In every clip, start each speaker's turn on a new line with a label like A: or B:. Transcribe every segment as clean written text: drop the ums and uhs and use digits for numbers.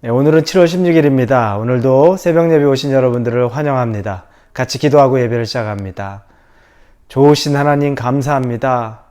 A: 네, 오늘은 7월 16일입니다. 오늘도 새벽 예배 오신 여러분들을 환영합니다. 같이 기도하고 예배를 시작합니다. 좋으신 하나님 감사합니다.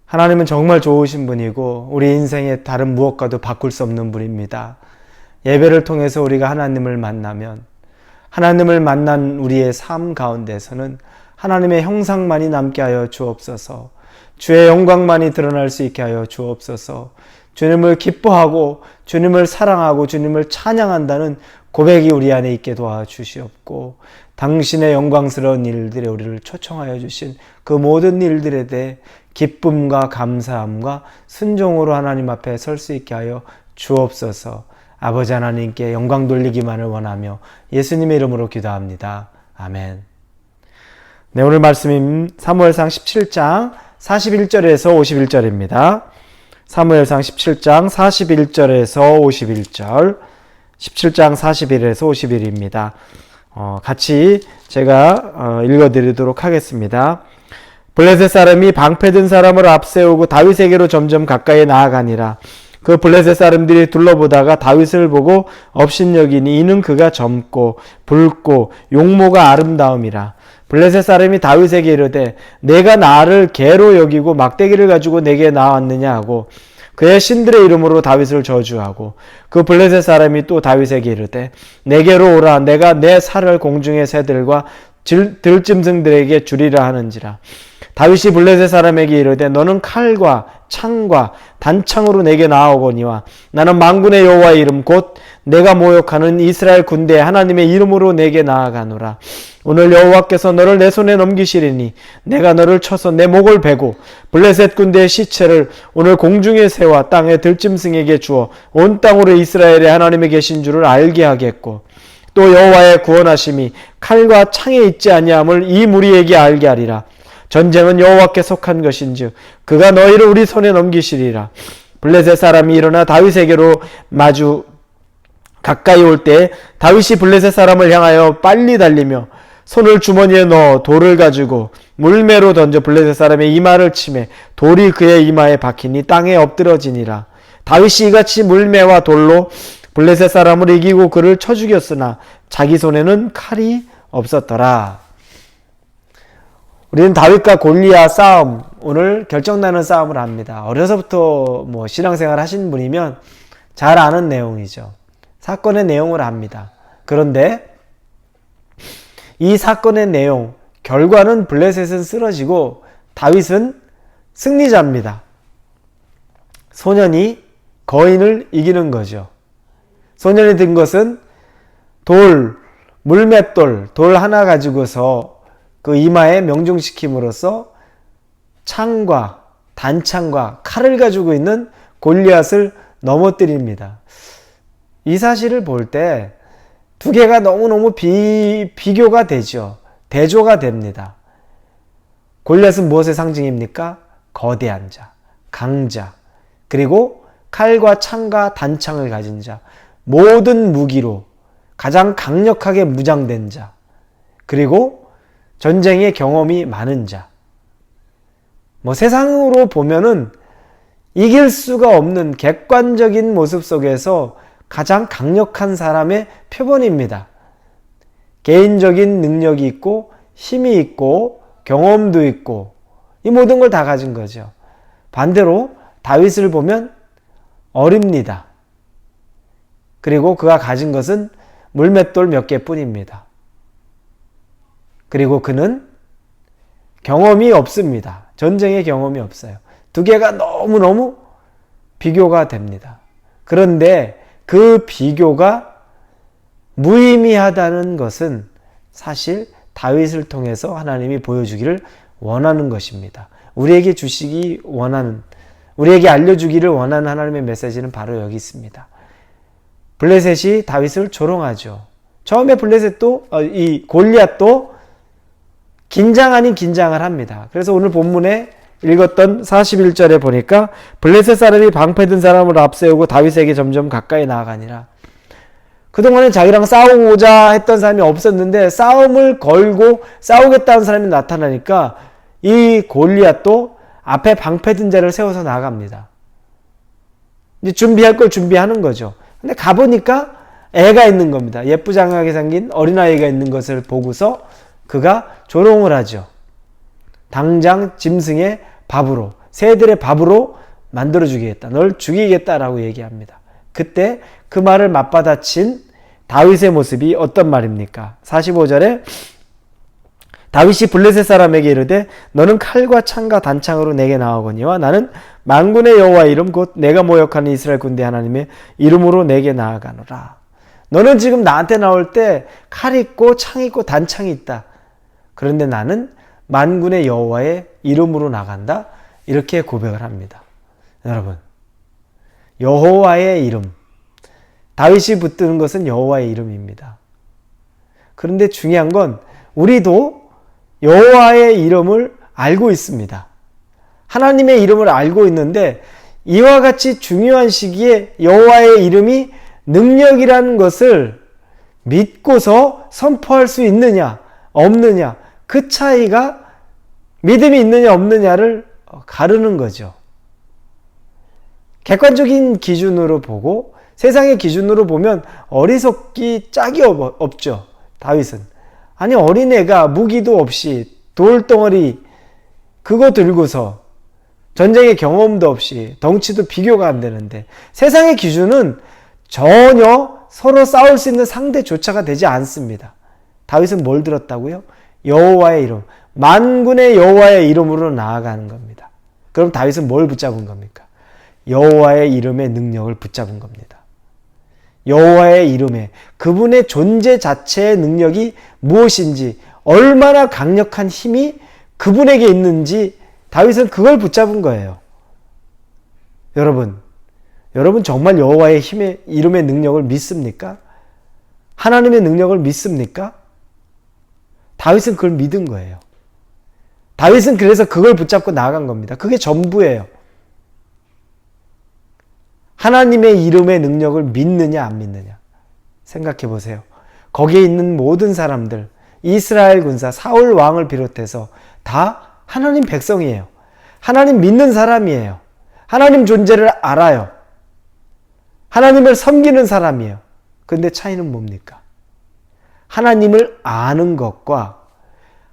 A: 하나님은 정말 좋으신 분이고 우리 인생의 다른 무엇과도 바꿀 수 없는 분입니다. 예배를 통해서 우리가 하나님을 만나면 하나님을 만난 우리의 삶 가운데서는 하나님의 형상만이 남게 하여 주옵소서. 주의 영광만이 드러날 수 있게 하여 주옵소서. 주님을 기뻐하고 주님을 사랑하고 주님을 찬양한다는 고백이 우리 안에 있게 도와주시옵고, 당신의 영광스러운 일들에 우리를 초청하여 주신 그 모든 일들에 대해 기쁨과 감사함과 순종으로 하나님 앞에 설 수 있게 하여 주옵소서. 아버지 하나님께 영광 돌리기만을 원하며 예수님의 이름으로 기도합니다. 아멘. 네, 오늘 말씀인 사무엘상 17장 41절에서 51절입니다. 사무엘상 17장 41절에서 51절, 17장 41에서 51입니다. 같이 제가 읽어드리도록 하겠습니다. 블레셋 사람이 방패든 사람을 앞세우고 다윗에게로 점점 가까이 나아가니라. 그 블레셋 사람들이 둘러보다가 다윗을 보고 업신여기니 이는 그가 젊고 붉고 용모가 아름다움이라. 블레셋 사람이 다윗에게 이르되 내가 나를 개로 여기고 막대기를 가지고 내게 나왔느냐 하고 그의 신들의 이름으로 다윗을 저주하고, 그 블레셋 사람이 또 다윗에게 이르되 내게로 오라. 내가 내 살을 공중의 새들과 들짐승들에게 주리라 하는지라. 다윗이 블레셋 사람에게 이르되 너는 칼과 창과 단창으로 내게 나아오거니와 나는 만군의 여호와의 이름 곧 내가 모욕하는 이스라엘 군대의 하나님의 이름으로 내게 나아가노라. 오늘 여호와께서 너를 내 손에 넘기시리니 내가 너를 쳐서 내 목을 베고 블레셋 군대의 시체를 오늘 공중의 새와 땅의 들짐승에게 주어 온 땅으로 이스라엘의 하나님이 계신 줄을 알게 하겠고, 또 여호와의 구원하심이 칼과 창에 있지 아니함을 이 무리에게 알게 하리라. 전쟁은 여호와께 속한 것인즉 그가 너희를 우리 손에 넘기시리라. 블레셋 사람이 일어나 다윗에게로 마주 가까이 올 때 다윗이 블레셋 사람을 향하여 빨리 달리며 손을 주머니에 넣어 돌을 가지고 물매로 던져 블레셋 사람의 이마를 치매 돌이 그의 이마에 박히니 땅에 엎드러지니라. 다윗이 이같이 물매와 돌로 블레셋 사람을 이기고 그를 쳐 죽였으나 자기 손에는 칼이 없었더라. 우리는 다윗과 골리앗 싸움, 오늘 결정나는 싸움을 합니다. 어려서부터 신앙생활 하신 분이면 잘 아는 내용이죠. 사건의 내용을 압니다. 그런데 이 사건의 내용, 결과는 블레셋은 쓰러지고 다윗은 승리자입니다. 소년이 거인을 이기는 거죠. 소년이 든 것은 물맷돌, 돌 하나 가지고서 그 이마에 명중시킴으로써 창과 단창과 칼을 가지고 있는 골리앗을 넘어뜨립니다. 이 사실을 볼 때 두 개가 너무너무 비교가 되죠. 대조가 됩니다. 골리앗은 무엇의 상징입니까? 거대한 자, 강자, 그리고 칼과 창과 단창을 가진 자, 모든 무기로 가장 강력하게 무장된 자, 그리고 전쟁의 경험이 많은 자. 세상으로 보면은 이길 수가 없는 객관적인 모습 속에서 가장 강력한 사람의 표본입니다. 개인적인 능력이 있고 힘이 있고 경험도 있고 이 모든 걸 다 가진 거죠. 반대로 다윗을 보면 어립니다. 그리고 그가 가진 것은 물맷돌 몇 개뿐입니다. 그리고 그는 경험이 없습니다. 전쟁의 경험이 없어요. 두 개가 너무너무 비교가 됩니다. 그런데 그 비교가 무의미하다는 것은 사실 다윗을 통해서 하나님이 보여주기를 원하는 것입니다. 우리에게 주시기 원하는, 우리에게 알려주기를 원하는 하나님의 메시지는 바로 여기 있습니다. 블레셋이 다윗을 조롱하죠. 처음에 이 골리앗도 긴장 아닌 긴장을 합니다. 그래서 오늘 본문에 읽었던 41절에 보니까 블레셋 사람이 방패든 사람을 앞세우고 다윗에게 점점 가까이 나아가니라. 그동안은 자기랑 싸우고자 했던 사람이 없었는데 싸움을 걸고 싸우겠다는 사람이 나타나니까 이 골리앗도 앞에 방패든 자를 세워서 나갑니다. 이제 준비할 걸 준비하는 거죠. 근데 가보니까 애가 있는 겁니다. 예쁘장하게 생긴 어린아이가 있는 것을 보고서 그가 조롱을 하죠. 당장 짐승의 밥으로, 새들의 밥으로 만들어주겠다. 널 죽이겠다라고 얘기합니다. 그때 그 말을 맞받아친 다윗의 모습이 어떤 말입니까? 45절에 다윗이 블레셋 사람에게 이르되 너는 칼과 창과 단창으로 내게 나아오거니와 나는 만군의 여호와의 이름 곧 내가 모욕하는 이스라엘 군대 하나님의 이름으로 내게 나아가노라. 너는 지금 나한테 나올 때 칼 있고 창 있고 단창이 있다. 그런데 나는 만군의 여호와의 이름으로 나간다. 이렇게 고백을 합니다. 여러분, 여호와의 이름, 다윗이 붙드는 것은 여호와의 이름입니다. 그런데 중요한 건 우리도 여호와의 이름을 알고 있습니다. 하나님의 이름을 알고 있는데 이와 같이 중요한 시기에 여호와의 이름이 능력이라는 것을 믿고서 선포할 수 있느냐 없느냐, 그 차이가 믿음이 있느냐 없느냐를 가르는 거죠. 객관적인 기준으로 보고 세상의 기준으로 보면 어리석기 짝이 없죠. 다윗은. 아니, 어린애가 무기도 없이 돌덩어리 그거 들고서 전쟁의 경험도 없이 덩치도 비교가 안 되는데 세상의 기준은 전혀 서로 싸울 수 있는 상대조차가 되지 않습니다. 다윗은 뭘 들었다고요? 여호와의 이름, 만군의 여호와의 이름으로 나아가는 겁니다. 그럼 다윗은 뭘 붙잡은 겁니까? 여호와의 이름의 능력을 붙잡은 겁니다. 여호와의 이름에 그분의 존재 자체의 능력이 무엇인지, 얼마나 강력한 힘이 그분에게 있는지 다윗은 그걸 붙잡은 거예요. 여러분 정말 여호와의 이름의 능력을 믿습니까? 하나님의 능력을 믿습니까? 다윗은 그걸 믿은 거예요. 다윗은 그래서 그걸 붙잡고 나아간 겁니다. 그게 전부예요. 하나님의 이름의 능력을 믿느냐 안 믿느냐 생각해 보세요. 거기에 있는 모든 사람들, 이스라엘 군사 사울 왕을 비롯해서 다 하나님 백성이에요. 하나님 믿는 사람이에요. 하나님 존재를 알아요. 하나님을 섬기는 사람이에요. 근데 차이는 뭡니까? 하나님을 아는 것과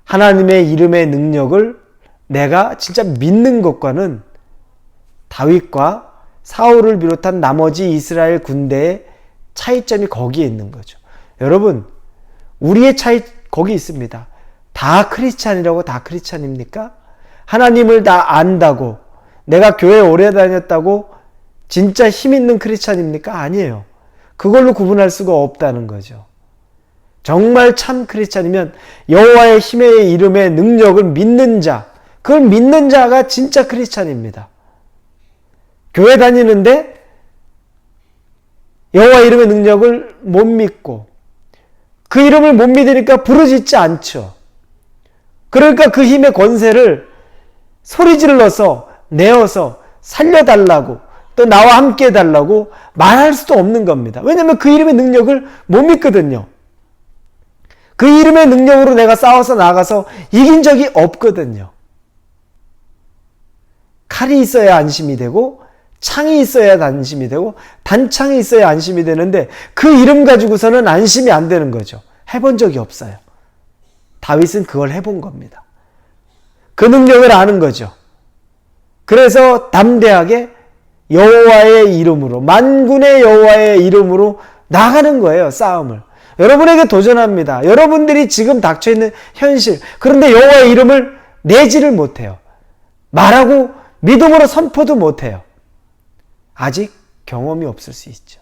A: 하나님의 이름의 능력을 내가 진짜 믿는 것과는 다윗과 사울을 비롯한 나머지 이스라엘 군대의 차이점이 거기에 있는 거죠. 여러분, 우리의 차이 거기 있습니다. 다 크리스찬이라고 다 크리스찬입니까? 하나님을 다 안다고, 내가 교회 오래 다녔다고 진짜 힘 있는 크리스찬입니까? 아니에요. 그걸로 구분할 수가 없다는 거죠. 정말 참 크리스찬이면 여호와의 힘의 이름의 능력을 믿는 자, 그걸 믿는 자가 진짜 크리스찬입니다. 교회 다니는데 여호와 이름의 능력을 못 믿고 그 이름을 못 믿으니까 부르짖지 않죠. 그러니까 그 힘의 권세를 소리질러서 내어서 살려달라고 또 나와 함께 해달라고 말할 수도 없는 겁니다. 왜냐하면 그 이름의 능력을 못 믿거든요. 그 이름의 능력으로 내가 싸워서 나가서 이긴 적이 없거든요. 칼이 있어야 안심이 되고 창이 있어야 안심이 되고 단창이 있어야 안심이 되는데 그 이름 가지고서는 안심이 안 되는 거죠. 해본 적이 없어요. 다윗은 그걸 해본 겁니다. 그 능력을 아는 거죠. 그래서 담대하게 여호와의 이름으로, 만군의 여호와의 이름으로 나가는 거예요. 싸움을. 여러분에게 도전합니다. 여러분들이 지금 닥쳐있는 현실, 그런데 여호와의 이름을 내지를 못해요. 말하고 믿음으로 선포도 못해요. 아직 경험이 없을 수 있죠.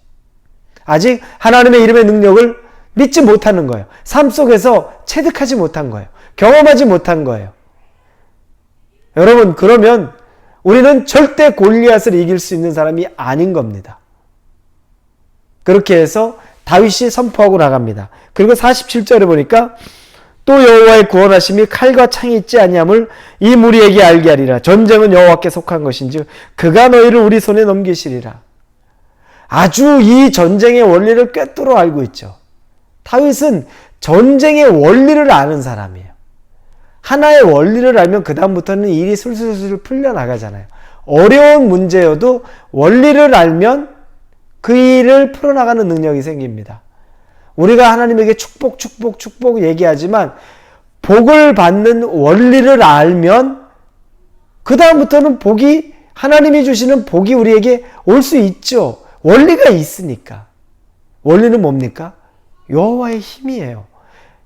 A: 아직 하나님의 이름의 능력을 믿지 못하는 거예요. 삶 속에서 체득하지 못한 거예요. 경험하지 못한 거예요. 여러분, 그러면 우리는 절대 골리앗을 이길 수 있는 사람이 아닌 겁니다. 그렇게 해서 다윗이 선포하고 나갑니다. 그리고 47절에 보니까 또 여호와의 구원하심이 칼과 창이 있지 아니함을 이 무리에게 알게 하리라. 전쟁은 여호와께 속한 것인지 그가 너희를 우리 손에 넘기시리라. 아주 이 전쟁의 원리를 꿰뚫어 알고 있죠. 다윗은 전쟁의 원리를 아는 사람이에요. 하나의 원리를 알면 그 다음부터는 일이 술술술 풀려나가잖아요. 어려운 문제여도 원리를 알면 그 일을 풀어나가는 능력이 생깁니다. 우리가 하나님에게 축복, 축복, 축복 얘기하지만 복을 받는 원리를 알면 그 다음부터는 복이, 하나님이 주시는 복이 우리에게 올 수 있죠. 원리가 있으니까. 원리는 뭡니까? 여호와의 힘이에요.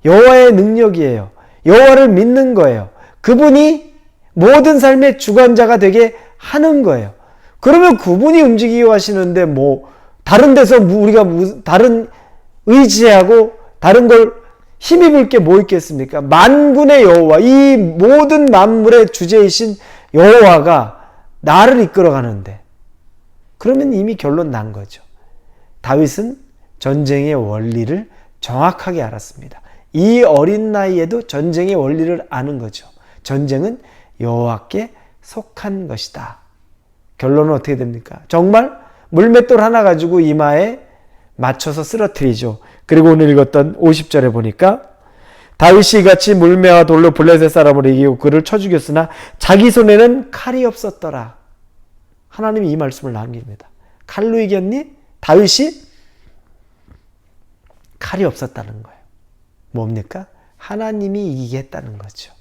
A: 여호와의 능력이에요. 여호와를 믿는 거예요. 그분이 모든 삶의 주관자가 되게 하는 거예요. 그러면 그분이 움직이고 하시는데 다른 데서 우리가 다른 의지하고 다른 걸 힘입을 게 뭐 있겠습니까? 만군의 여호와, 이 모든 만물의 주제이신 여호와가 나를 이끌어가는데, 그러면 이미 결론 난 거죠. 다윗은 전쟁의 원리를 정확하게 알았습니다. 이 어린 나이에도 전쟁의 원리를 아는 거죠. 전쟁은 여호와께 속한 것이다. 결론은 어떻게 됩니까? 정말 물맷돌 하나 가지고 이마에 맞춰서 쓰러뜨리죠. 그리고 오늘 읽었던 50절에 보니까 다윗이 같이 물매와 돌로 블레셋 사람을 이기고 그를 쳐 죽였으나 자기 손에는 칼이 없었더라. 하나님이 이 말씀을 남깁니다. 칼로 이겼니? 다윗이 칼이 없었다는 거예요. 뭡니까? 하나님이 이기게 했다는 거죠.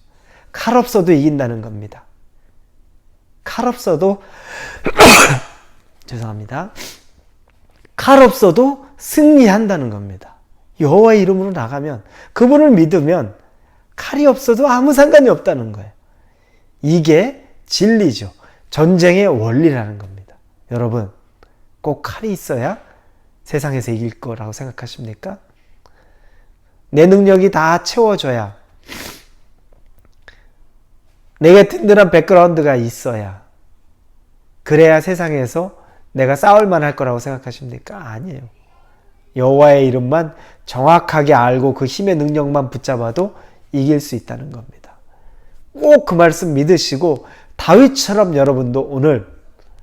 A: 칼 없어도 이긴다는 겁니다. 칼 없어도 죄송합니다. 칼 없어도 승리한다는 겁니다. 여호와의 이름으로 나가면, 그분을 믿으면 칼이 없어도 아무 상관이 없다는 거예요. 이게 진리죠. 전쟁의 원리라는 겁니다. 여러분, 꼭 칼이 있어야 세상에서 이길 거라고 생각하십니까? 내 능력이 다 채워져야, 내게 든든한 백그라운드가 있어야, 그래야 세상에서 내가 싸울만 할 거라고 생각하십니까? 아니에요. 여호와의 이름만 정확하게 알고 그 힘의 능력만 붙잡아도 이길 수 있다는 겁니다. 꼭 그 말씀 믿으시고 다윗처럼 여러분도 오늘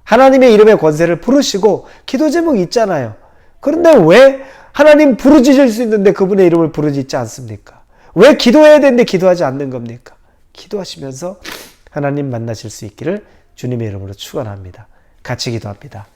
A: 하나님의 이름의 권세를 부르시고, 기도 제목이 있잖아요. 그런데 왜 하나님 부르짖을 수 있는데 그분의 이름을 부르짖지 않습니까? 왜 기도해야 되는데 기도하지 않는 겁니까? 기도하시면서 하나님 만나실 수 있기를 주님의 이름으로 축원합니다. 같이 기도합니다.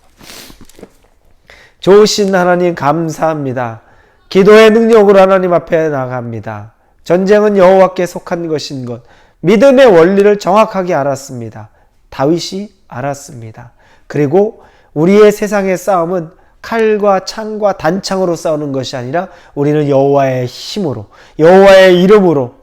A: 좋으신 하나님 감사합니다. 기도의 능력으로 하나님 앞에 나갑니다. 전쟁은 여호와께 속한 것인 것, 믿음의 원리를 정확하게 알았습니다. 다윗이 알았습니다. 그리고 우리의 세상의 싸움은 칼과 창과 단창으로 싸우는 것이 아니라 우리는 여호와의 힘으로, 여호와의 이름으로,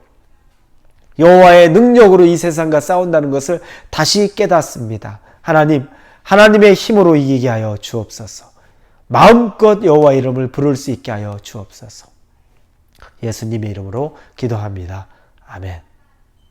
A: 여호와의 능력으로 이 세상과 싸운다는 것을 다시 깨닫습니다. 하나님의 힘으로 이기게 하여 주옵소서. 마음껏 여호와 이름을 부를 수 있게 하여 주옵소서. 예수님의 이름으로 기도합니다. 아멘.